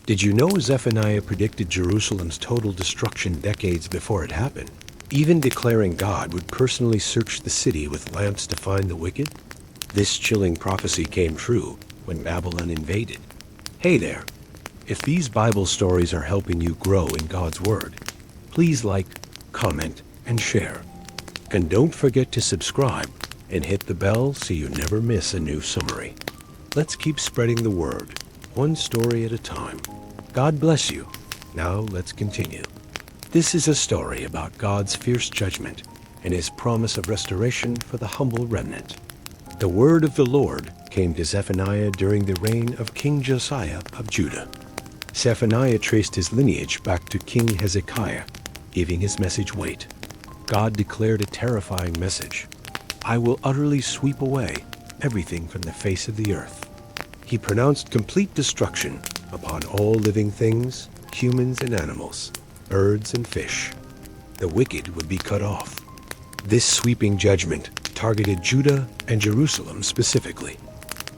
Did you know Zephaniah predicted Jerusalem's total destruction decades before it happened, even declaring God would personally search the city with lamps to find the wicked? This chilling prophecy came true when Babylon invaded. Hey there! If these Bible stories are helping you grow in God's Word, please like, comment, and share. And don't forget to subscribe and hit the bell so you never miss a new summary. Let's keep spreading the word, one story at a time. God bless you. Now let's continue. This is a story about God's fierce judgment and his promise of restoration for the humble remnant. The word of the Lord came to Zephaniah during the reign of King Josiah of Judah. Zephaniah traced his lineage back to King Hezekiah, giving his message weight. God declared a terrifying message. I will utterly sweep away everything from the face of the earth. He pronounced complete destruction upon all living things, humans and animals, birds and fish. The wicked would be cut off. This sweeping judgment targeted Judah and Jerusalem specifically.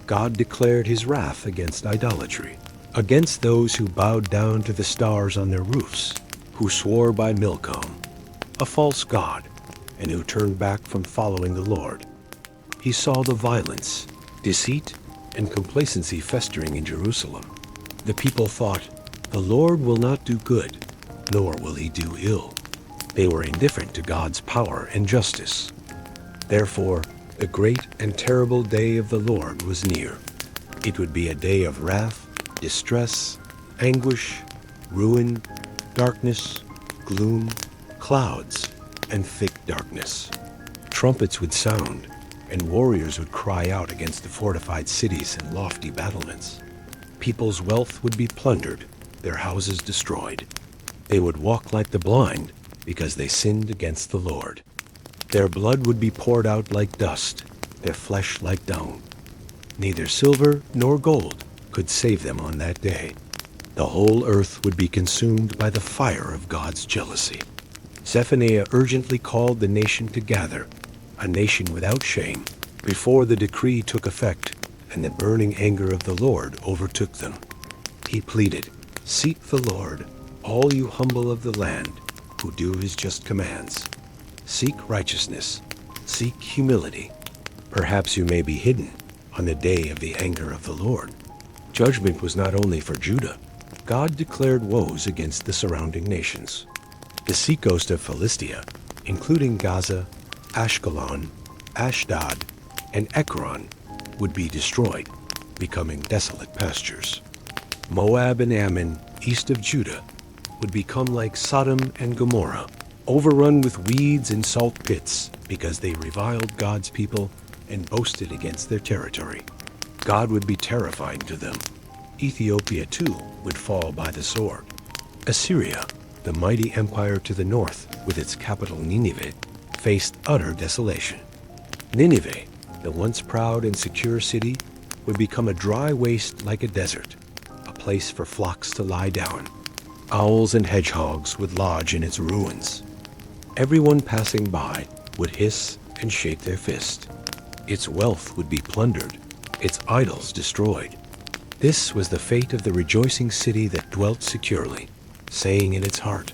God declared his wrath against idolatry, against those who bowed down to the stars on their roofs, who swore by Milcom, a false god, and who turned back from following the Lord. He saw the violence, deceit, and complacency festering in Jerusalem. The people thought, the Lord will not do good, nor will he do ill. They were indifferent to God's power and justice. Therefore, the great and terrible day of the Lord was near. It would be a day of wrath, distress, anguish, ruin, darkness, gloom, clouds, and thick darkness. Trumpets would sound, and warriors would cry out against the fortified cities and lofty battlements. People's wealth would be plundered, their houses destroyed. They would walk like the blind because they sinned against the Lord. Their blood would be poured out like dust, their flesh like dung. Neither silver nor gold could save them on that day. The whole earth would be consumed by the fire of God's jealousy. Zephaniah urgently called the nation to gather, a nation without shame, before the decree took effect and the burning anger of the Lord overtook them. He pleaded, "Seek the Lord, all you humble of the land, who do his just commands. Seek righteousness, seek humility. Perhaps you may be hidden on the day of the anger of the Lord." Judgment was not only for Judah. God declared woes against the surrounding nations. The seacoast of Philistia, including Gaza, Ashkelon, Ashdod, and Ekron, would be destroyed, becoming desolate pastures. Moab and Ammon, east of Judah, would become like Sodom and Gomorrah, overrun with weeds and salt pits because they reviled God's people and boasted against their territory. God would be terrifying to them. Ethiopia, too, would fall by the sword. Assyria, the mighty empire to the north, with its capital Nineveh, faced utter desolation. Nineveh, the once proud and secure city, would become a dry waste like a desert, a place for flocks to lie down. Owls and hedgehogs would lodge in its ruins. Everyone passing by would hiss and shake their fist. Its wealth would be plundered, its idols destroyed. This was the fate of the rejoicing city that dwelt securely, saying in its heart,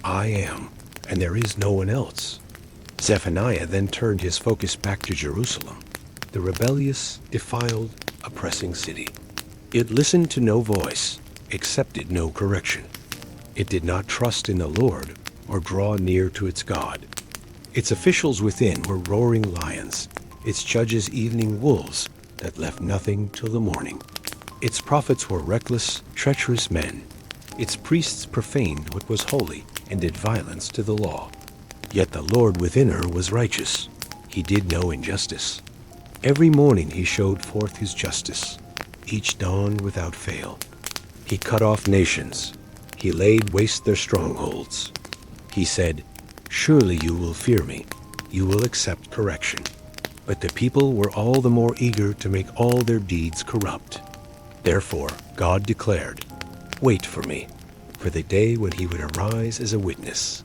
I am, and there is no one else. Zephaniah then turned his focus back to Jerusalem, the rebellious, defiled, oppressing city. It listened to no voice, accepted no correction. It did not trust in the Lord or draw near to its God. Its officials within were roaring lions, its judges evening wolves that left nothing till the morning. Its prophets were reckless, treacherous men. Its priests profaned what was holy and did violence to the law. Yet the Lord within her was righteous. He did no injustice. Every morning he showed forth his justice, each dawn without fail. He cut off nations. He laid waste their strongholds. He said, Surely you will fear me. You will accept correction. But the people were all the more eager to make all their deeds corrupt. Therefore God declared, Wait for me, for the day when he would arise as a witness.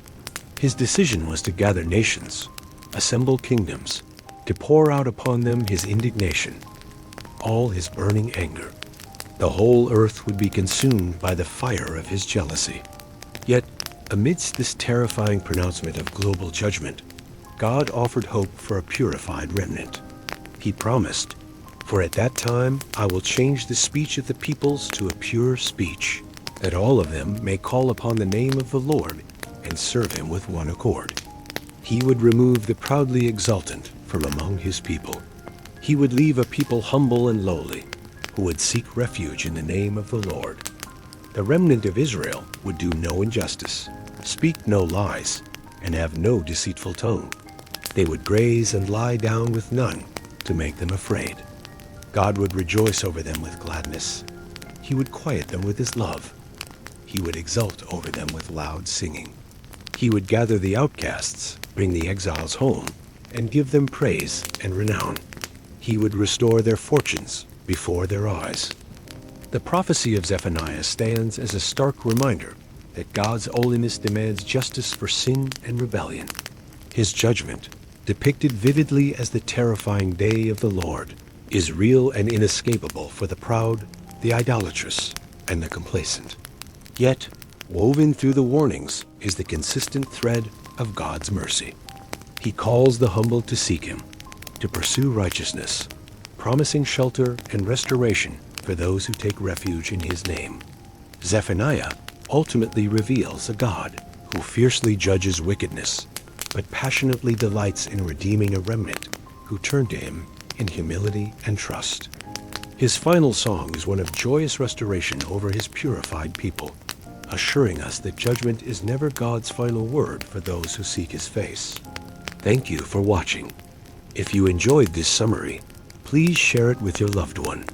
His decision was to gather nations, assemble kingdoms, to pour out upon them his indignation, all his burning anger. The whole earth would be consumed by the fire of his jealousy. Yet, amidst this terrifying pronouncement of global judgment, God offered hope for a purified remnant. He promised, "For at that time I will change the speech of the peoples to a pure speech, that all of them may call upon the name of the Lord and serve him with one accord." He would remove the proudly exultant from among his people. He would leave a people humble and lowly, who would seek refuge in the name of the Lord. The remnant of Israel would do no injustice, speak no lies, and have no deceitful tongue. They would graze and lie down with none to make them afraid. God would rejoice over them with gladness. He would quiet them with his love. He would exult over them with loud singing. He would gather the outcasts, bring the exiles home, and give them praise and renown. He would restore their fortunes before their eyes. The prophecy of Zephaniah stands as a stark reminder that God's holiness demands justice for sin and rebellion. His judgment, depicted vividly as the terrifying day of the Lord, is real and inescapable for the proud, the idolatrous, and the complacent. Yet, woven through the warnings is the consistent thread of God's mercy. He calls the humble to seek him, to pursue righteousness, promising shelter and restoration for those who take refuge in his name. Zephaniah ultimately reveals a God who fiercely judges wickedness, but passionately delights in redeeming a remnant who turn to him in humility and trust. His final song is one of joyous restoration over his purified people, assuring us that judgment is never God's final word for those who seek his face. Thank you for watching. If you enjoyed this summary, please share it with your loved one.